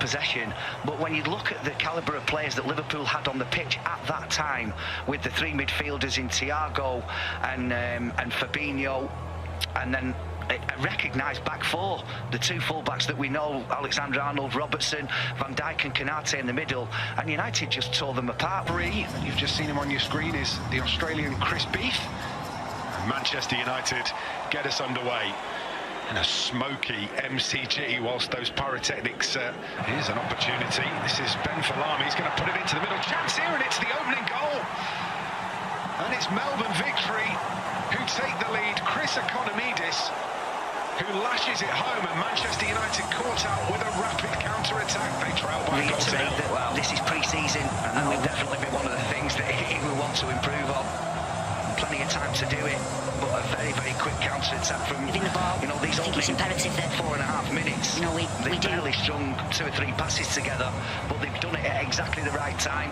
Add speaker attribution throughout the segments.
Speaker 1: possession, but when you look at the calibre of players that Liverpool had on the pitch at that time, with the three midfielders in Thiago and Fabinho, and then a recognised back four, the two full-backs that we know, Alexander-Arnold, Robertson, Van Dijk and Konate in the middle, and United just tore them apart.
Speaker 2: You've just seen him on your screen, is the Australian Chris Beef. Manchester United get us underway in a smoky MCG whilst those pyrotechnics. Here's an opportunity. This is Ben Falami. He's going to put it into the middle. Chance here, and it's the opening goal. And it's Melbourne Victory who take the lead. Chris Economidis, who lashes it home, and Manchester United caught out with a rapid counter-attack. They trail by a goal to nil.
Speaker 1: Well, this is pre-season, and that will definitely be one of the things that he will want to improve on. Plenty of time to do it, but a very, very quick counter-attack from,
Speaker 3: the ball.
Speaker 1: you know, these opening 4.5 minutes.
Speaker 3: You know,
Speaker 1: they've barely strung 2 or 3 passes together, but they've done it at exactly the right time.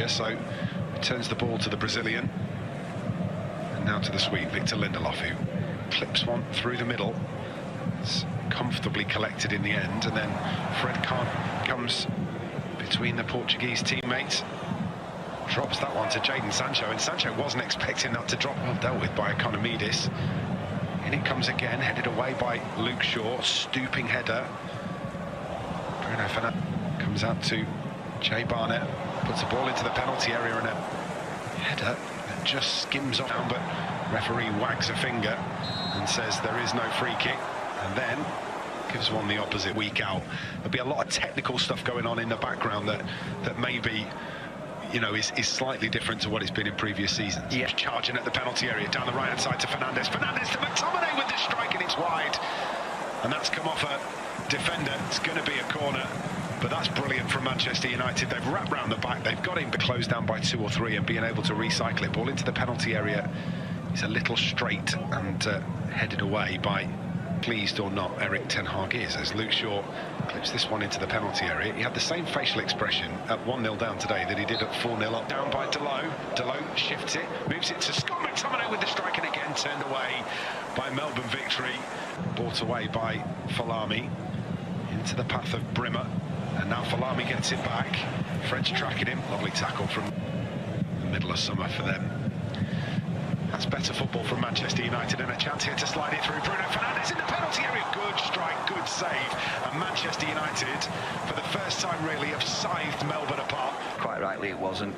Speaker 2: So returns the ball to the Brazilian, and now to the Swede, Victor Lindelof, who clips one through the middle. It's comfortably collected in the end, and then Fred Kahn comes between the Portuguese teammates, drops that one to Jadon Sancho, and Sancho wasn't expecting that to drop. Well dealt with by Economidis. And it comes again, headed away by Luke Shaw, stooping header. Bruno Fernandes comes out to Jay Barnett, puts the ball into the penalty area, and a header that just skims off down, but referee wags a finger and says there is no free kick, and then gives one the opposite week out. There'll be a lot of technical stuff going on in the background that maybe, you know, is slightly different to what it's been in previous seasons.
Speaker 1: Yeah.
Speaker 2: Charging at the penalty area, down the right-hand side to Fernandes. Fernandes to McTominay with the strike, and it's wide. And that's come off a defender. It's going to be a corner, but that's brilliant from Manchester United. They've wrapped round the back. They've got him to close down by 2 or 3 and being able to recycle it. Ball into the penalty area. He's a little straight and headed away by, pleased or not, Eric Ten Hag is, as Luke Shaw clips this one into the penalty area. He had the same facial expression at 1-0 down today that he did at 4-0 up. Down by Delot. Delot shifts it, moves it to Scott McTominay with the strike, and again turned away by Melbourne Victory. Brought away by Falami into the path of Brimmer, and now Falami gets it back. Fred's tracking him. Lovely tackle from the middle of summer for them. That's better football from Manchester United, and a chance here to slide it through. Bruno Fernandes in the penalty area. Good strike, good save. And Manchester United, for the first time really, have scythed Melbourne apart.
Speaker 1: Quite rightly, it wasn't.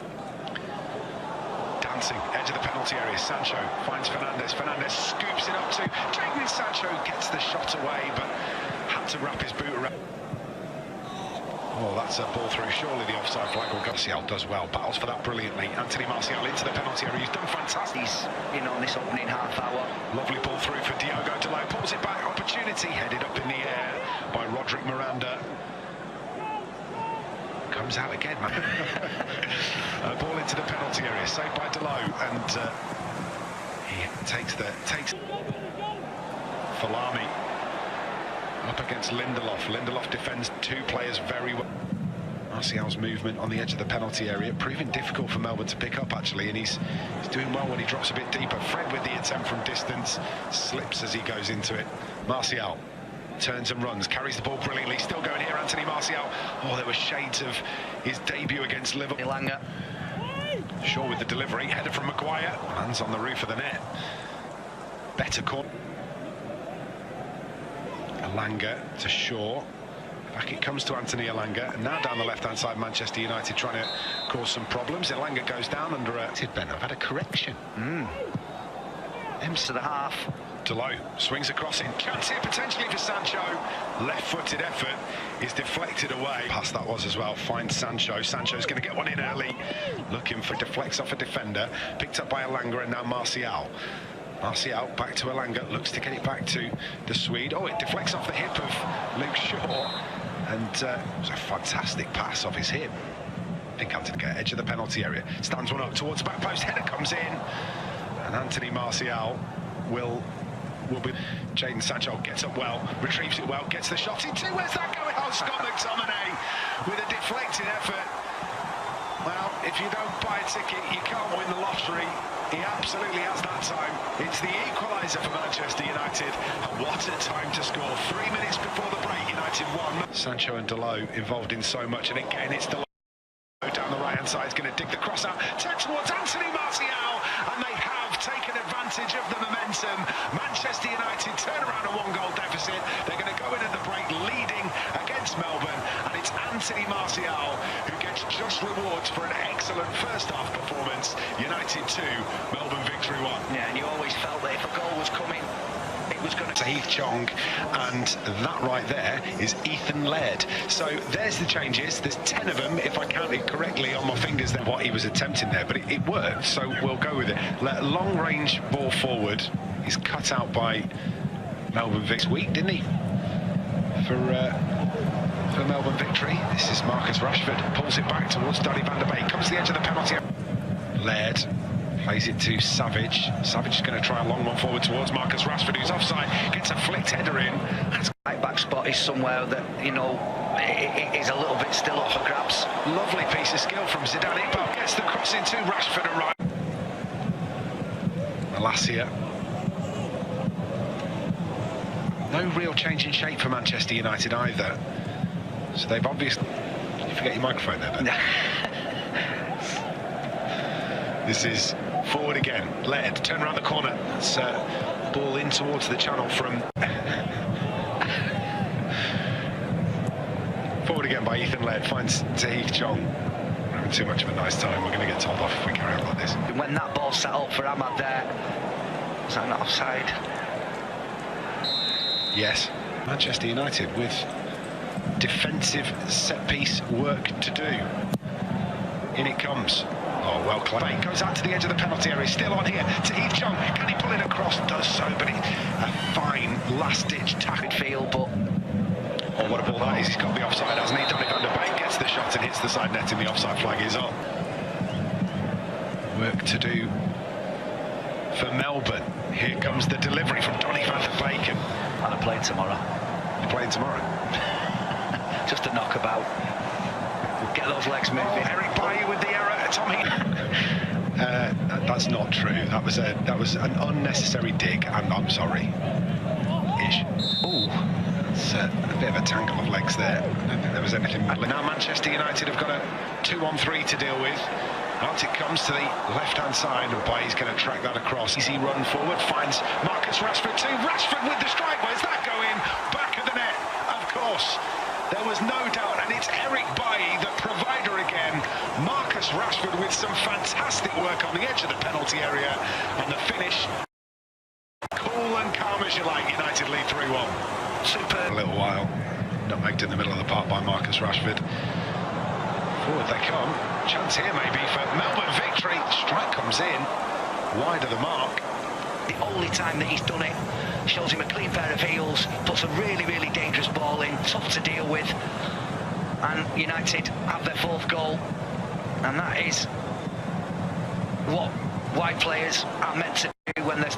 Speaker 2: Dancing, edge of the penalty area. Sancho finds Fernandes. Fernandes scoops it up to Jadon Sancho, gets the shot away, but had to wrap his boot around. Oh, that's a ball through. Surely the offside flag will go. Martial does well, battles for that brilliantly. Anthony Martial into the penalty area. He's done fantastic.
Speaker 1: He's, you know, in this opening half hour.
Speaker 2: Lovely ball through for Diogo Dalot. Pulls it back. Opportunity headed up in the air by Roderick Miranda. Comes out again, man. Ball into the penalty area. Saved by Dalot, and he takes Falami up against Lindelof. Lindelof defends 2 players very well. Martial's movement on the edge of the penalty area, proving difficult for Melbourne to pick up, actually, and he's doing well when he drops a bit deeper. Fred with the attempt from distance, slips as he goes into it. Martial turns and runs, carries the ball brilliantly, still going here, Anthony Martial. Oh, there were shades of his debut against Liverpool.
Speaker 1: Elanga.
Speaker 2: Shaw with the delivery, header from Maguire, lands on the roof of the net. Better corner. Elanga to Shaw. Back it comes to Anthony Elanga, and now down the left-hand side, Manchester United trying to cause some problems. Elanga goes down under a... Ben, I've had a correction.
Speaker 1: Ems to the half.
Speaker 2: Dalot swings across in. Chance here potentially for Sancho. Left-footed effort is deflected away. Pass that was as well. Finds Sancho. Sancho's going to get one in early. Looking for, deflects off a defender. Picked up by Elanga, and now Martial. Martial back to Elanga, looks to get it back to the Swede. Oh, it deflects off the hip of Luke Shaw, and it was a fantastic pass off his hip. I think Anthony get edge of the penalty area, stands one up towards the back post, header comes in, and Anthony Martial will be... Jadon Sancho gets up well, retrieves it well, gets the shot into. Where's that going? Oh, Scott McTominay with a deflected effort. Well, if you don't buy a ticket, you can't win the lottery. He absolutely has that time. It's the equaliser for Manchester United. And what a time to score. 3 minutes before the break, United won. Sancho and Dalot involved in so much, and again it's Dalot down the right-hand side. Is going to dig the cross out, turn towards Anthony Martial, and they have taken advantage of the momentum. Manchester United turn around a one-goal deficit. They're going to go in at the break leading against Melbourne, and it's Anthony Martial who gets just rewards for an excellent first-half performance. United 2, Melbourne victory 1.
Speaker 1: Yeah, and you always felt that if a goal was coming, it was going to...
Speaker 2: Heath Chong, and that right there is Ethan Laird. So there's the changes. There's 10 of them, if I counted correctly on my fingers, then what he was attempting there, but it worked, so we'll go with it. Long range ball forward. He's cut out by Melbourne Vic's week, didn't he? For Melbourne victory. This is Marcus Rashford, pulls it back towards Donny van der Beek, comes to the edge of the penalty. Laird plays it to Savage. Savage is going to try a long one forward towards Marcus Rashford, who's offside, gets a flicked header in.
Speaker 1: Right back spot is somewhere that, you know, it is a little bit still up for grabs.
Speaker 2: Lovely piece of skill from Zidane Iqbal, gets the cross into Rashford and right. Malacia. No real change in shape for Manchester United either. So they've obviously... Did you forget your microphone there, Ben? This is forward again. Laird, turn around the corner. It's ball in towards the channel from... Forward again by Ethan Laird, finds to Heath Chong. We're having too much of a nice time. We're going to get told off if we carry on like this.
Speaker 1: When that ball set up for Ahmad there, was that not offside?
Speaker 2: Yes. Manchester United with defensive set-piece work to do. In it comes. Oh, well played. Goes out to the edge of the penalty area, still on here to Heath Chong. Can he pull it across? Does so, but a fine last-ditch tackle field, but... Oh, what a ball that is. He's got the offside, hasn't he? Donny van der Beek gets the shot and hits the side net, and the offside flag is up. Work to do for Melbourne. Here comes the delivery from Donny van der Beek.
Speaker 1: And I'm playing tomorrow.
Speaker 2: You're playing tomorrow?
Speaker 1: Just a knockabout. Get those legs moving.
Speaker 2: Oh, Eric Bailly with the error. Tommy. That's not true. That was an unnecessary dig, and I'm sorry. Ish. Ooh. It's a bit of a tangle of legs there. I don't think there was anything. Now Manchester United have got a 2-on-3 to deal with. Out it comes to the left-hand side, and Bailly's going to track that across. Easy run forward, finds Marcus Rashford too. Rashford with the strike. Where's that going? Back of the net, of course. There was no doubt, and it's Eric Bailly, the provider again. Marcus Rashford with some fantastic work on the edge of the penalty area, and the finish, cool and calm as you like. United lead 3-1. Super. A little while, nutmegged in the middle of the park by Marcus Rashford. Forward they come. Chance here maybe for Melbourne victory. Strike comes in, wide of the mark.
Speaker 1: The only time that he's done it, shows him a clean pair of heels, puts a really, really dangerous ball in, tough to deal with, and United have their 4th goal, and that is what wide players are meant to do when they're